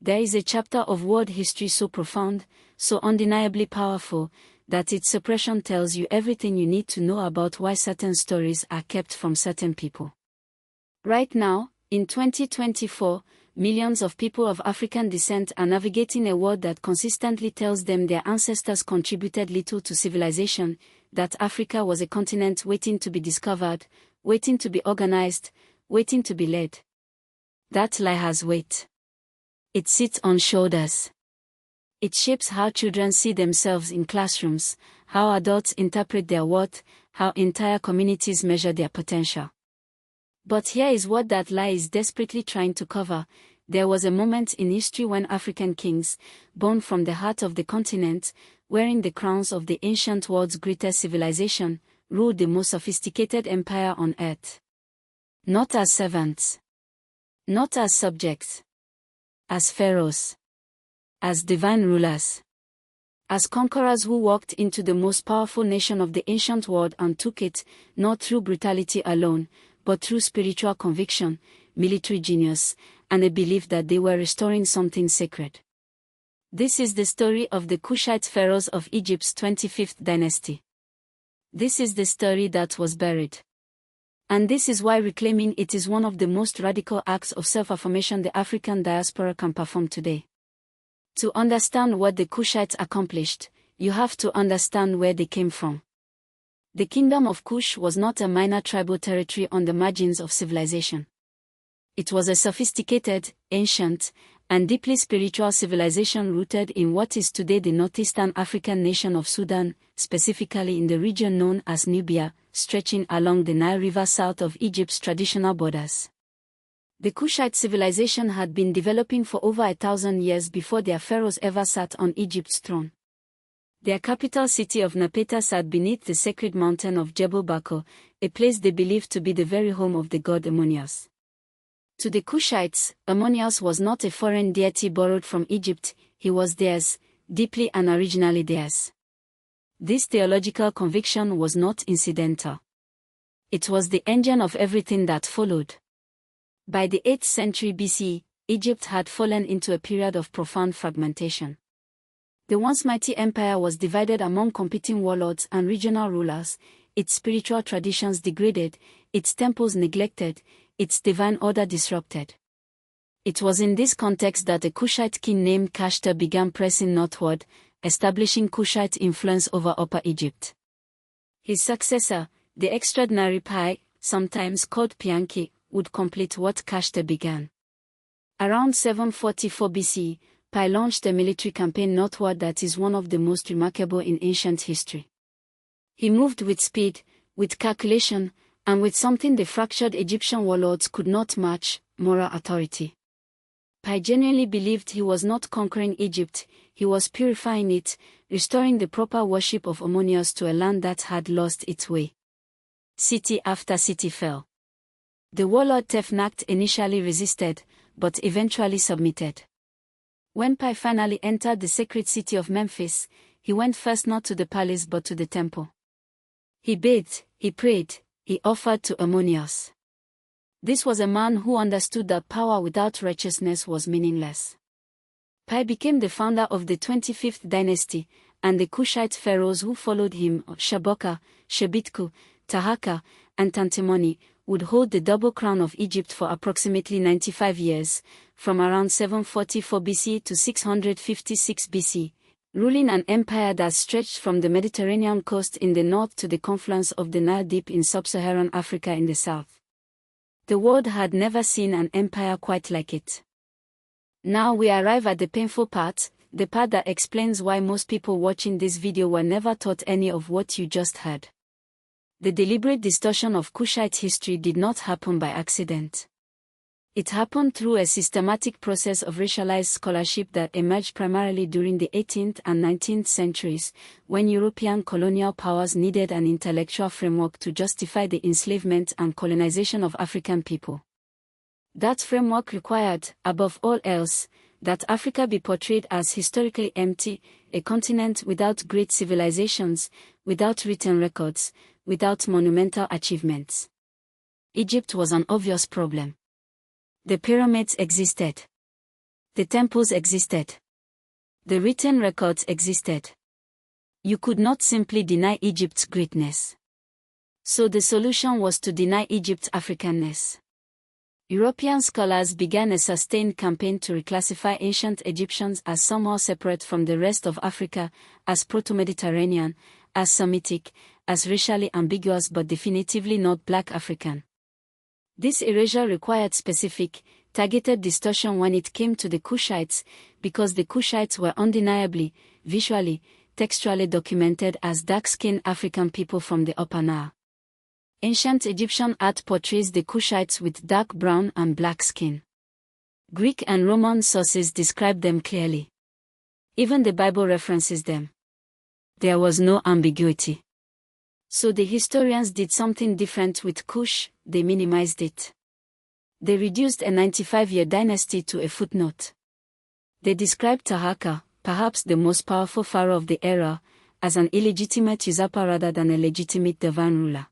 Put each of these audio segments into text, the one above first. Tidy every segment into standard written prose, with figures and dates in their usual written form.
There is a chapter of world history so profound, so undeniably powerful, that its suppression tells you everything you need to know about why certain stories are kept from certain people. Right now, in 2024, millions of people of African descent are navigating a world that consistently tells them their ancestors contributed little to civilization, that Africa was a continent waiting to be discovered, waiting to be organized, waiting to be led. That lie has weight. It sits on shoulders. It shapes how children see themselves in classrooms, how adults interpret their worth, how entire communities measure their potential. But here is what that lie is desperately trying to cover. There was a moment in history when African kings, born from the heart of the continent, wearing the crowns of the ancient world's greatest civilization, ruled the most sophisticated empire on earth. Not as servants. Not as subjects. As pharaohs. As divine rulers. As conquerors who walked into the most powerful nation of the ancient world and took it, not through brutality alone, but through spiritual conviction, military genius, and a belief that they were restoring something sacred. This is the story of the Kushite pharaohs of Egypt's 25th dynasty. This is the story that was buried. And this is why reclaiming it is one of the most radical acts of self-affirmation the African diaspora can perform today. To understand what the Kushites accomplished, you have to understand where they came from. The kingdom of Kush was not a minor tribal territory on the margins of civilization. It was a sophisticated, ancient, and deeply spiritual civilization rooted in what is today the northeastern African nation of Sudan, specifically in the region known as Nubia, stretching along the Nile River south of Egypt's traditional borders. The Kushite civilization had been developing for over 1,000 years before their pharaohs ever sat on Egypt's throne. Their capital city of Napata sat beneath the sacred mountain of Jebel Bako, a place they believed to be the very home of the god Ammonius. To the Kushites, Ammonius was not a foreign deity borrowed from Egypt, he was theirs, deeply and originally theirs. This theological conviction was not incidental. It was the engine of everything that followed. By the 8th century BC, Egypt had fallen into a period of profound fragmentation. The once mighty empire was divided among competing warlords and regional rulers, its spiritual traditions degraded, its temples neglected, its divine order disrupted. It was in this context that a Kushite king named Kushite began pressing northward, establishing Kushite influence over Upper Egypt. His successor, the extraordinary Piye, sometimes called Pianki, would complete what Kushite began. Around 744 BC, Piye launched a military campaign northward that is one of the most remarkable in ancient history. He moved with speed, with calculation, and with something the fractured Egyptian warlords could not match, moral authority. Piye genuinely believed he was not conquering Egypt, he was purifying it, restoring the proper worship of Ammonius to a land that had lost its way. City after city fell. The warlord Tefnakht initially resisted, but eventually submitted. When Piye finally entered the sacred city of Memphis, he went first not to the palace but to the temple. He bathed, he prayed, he offered to Ammonius. This was a man who understood that power without righteousness was meaningless. Piye became the founder of the 25th dynasty, and the Kushite pharaohs who followed him, Shabaka, Shebitku, Tahaka, and Tantemoni, would hold the double crown of Egypt for approximately 95 years, from around 744 BC to 656 BC, ruling an empire that stretched from the Mediterranean coast in the north to the confluence of the Nile deep in sub-Saharan Africa in the south. The world had never seen an empire quite like it. Now we arrive at the painful part, the part that explains why most people watching this video were never taught any of what you just heard. The deliberate distortion of Kushite history did not happen by accident. It happened through a systematic process of racialized scholarship that emerged primarily during the 18th and 19th centuries, when European colonial powers needed an intellectual framework to justify the enslavement and colonization of African people. That framework required, above all else, that Africa be portrayed as historically empty, a continent without great civilizations, without written records, without monumental achievements. Egypt was an obvious problem. The pyramids existed. The temples existed. The written records existed. You could not simply deny Egypt's greatness. So the solution was to deny Egypt's Africanness. European scholars began a sustained campaign to reclassify ancient Egyptians as somehow separate from the rest of Africa, as Proto-Mediterranean, as Semitic, as racially ambiguous but definitively not Black African. This erasure required specific, targeted distortion when it came to the Kushites, because the Kushites were undeniably, visually, textually documented as dark-skinned African people from the Upper Nile. Ancient Egyptian art portrays the Kushites with dark brown and black skin. Greek and Roman sources describe them clearly. Even the Bible references them. There was no ambiguity. So the historians did something different with Kush, they minimized it. They reduced a 95-year dynasty to a footnote. They described Taharqa, perhaps the most powerful pharaoh of the era, as an illegitimate usurper rather than a legitimate divine ruler.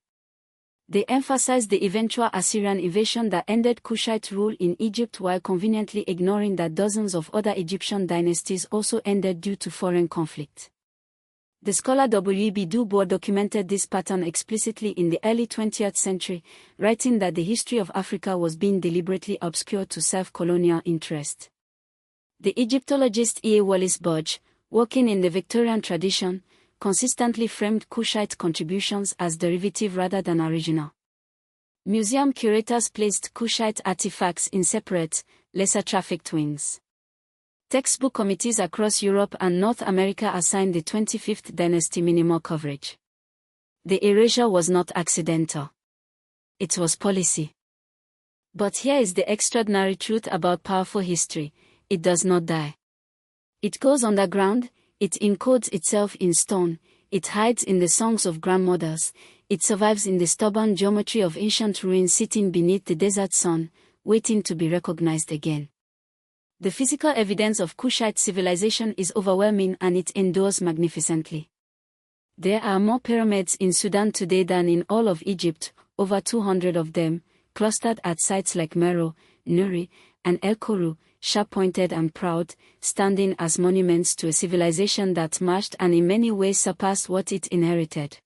They emphasized the eventual Assyrian invasion that ended Kushite rule in Egypt while conveniently ignoring that dozens of other Egyptian dynasties also ended due to foreign conflict. The scholar W.E.B. Du Bois documented this pattern explicitly in the early 20th century, writing that the history of Africa was being deliberately obscured to serve colonial interest. The Egyptologist E. A. Wallace Budge, working in the Victorian tradition, consistently framed Kushite contributions as derivative rather than original. Museum curators placed Kushite artifacts in separate, lesser-trafficked wings. Textbook committees across Europe and North America assigned the 25th dynasty minimal coverage. The erasure was not accidental. It was policy. But here is the extraordinary truth about powerful history: it does not die. It goes underground. It encodes itself in stone, it hides in the songs of grandmothers, it survives in the stubborn geometry of ancient ruins sitting beneath the desert sun, waiting to be recognized again. The physical evidence of Kushite civilization is overwhelming and it endures magnificently. There are more pyramids in Sudan today than in all of Egypt, over 200 of them, clustered at sites like Meroe, Nuri, and El Koru, sharp-pointed and proud, standing as monuments to a civilization that matched and in many ways surpassed what it inherited.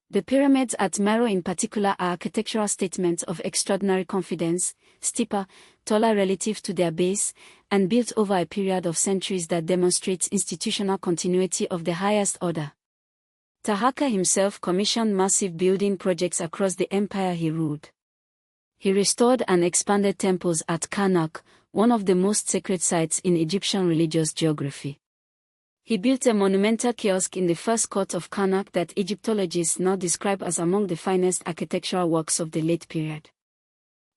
The pyramids at Meroe in particular are architectural statements of extraordinary confidence, steeper, taller relative to their base, and built over a period of centuries that demonstrates institutional continuity of the highest order. Taharqa himself commissioned massive building projects across the empire he ruled. He restored and expanded temples at Karnak, one of the most sacred sites in Egyptian religious geography. He built a monumental kiosk in the first court of Karnak that Egyptologists now describe as among the finest architectural works of the late period.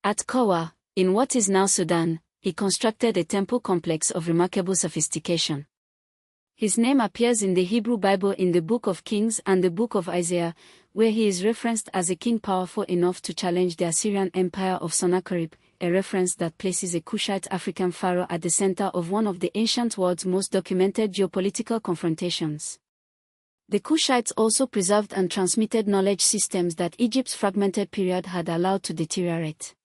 At Kawa, in what is now Sudan, he constructed a temple complex of remarkable sophistication. His name appears in the Hebrew Bible in the Book of Kings and the Book of Isaiah, where he is referenced as a king powerful enough to challenge the Assyrian Empire of Sennacherib, a reference that places a Kushite African pharaoh at the center of one of the ancient world's most documented geopolitical confrontations. The Kushites also preserved and transmitted knowledge systems that Egypt's fragmented period had allowed to deteriorate.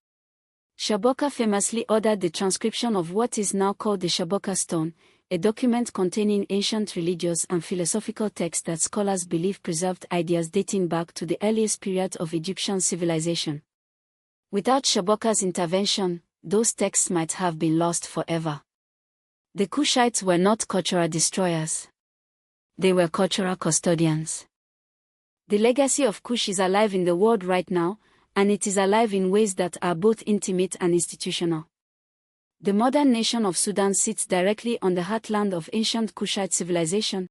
Shabaka famously ordered the transcription of what is now called the Shabaka Stone, a document containing ancient religious and philosophical texts that scholars believe preserved ideas dating back to the earliest period of Egyptian civilization. Without Shabaka's intervention, those texts might have been lost forever. The Kushites were not cultural destroyers. They were cultural custodians. The legacy of Kush is alive in the world right now, and it is alive in ways that are both intimate and institutional. The modern nation of Sudan sits directly on the heartland of ancient Kushite civilization,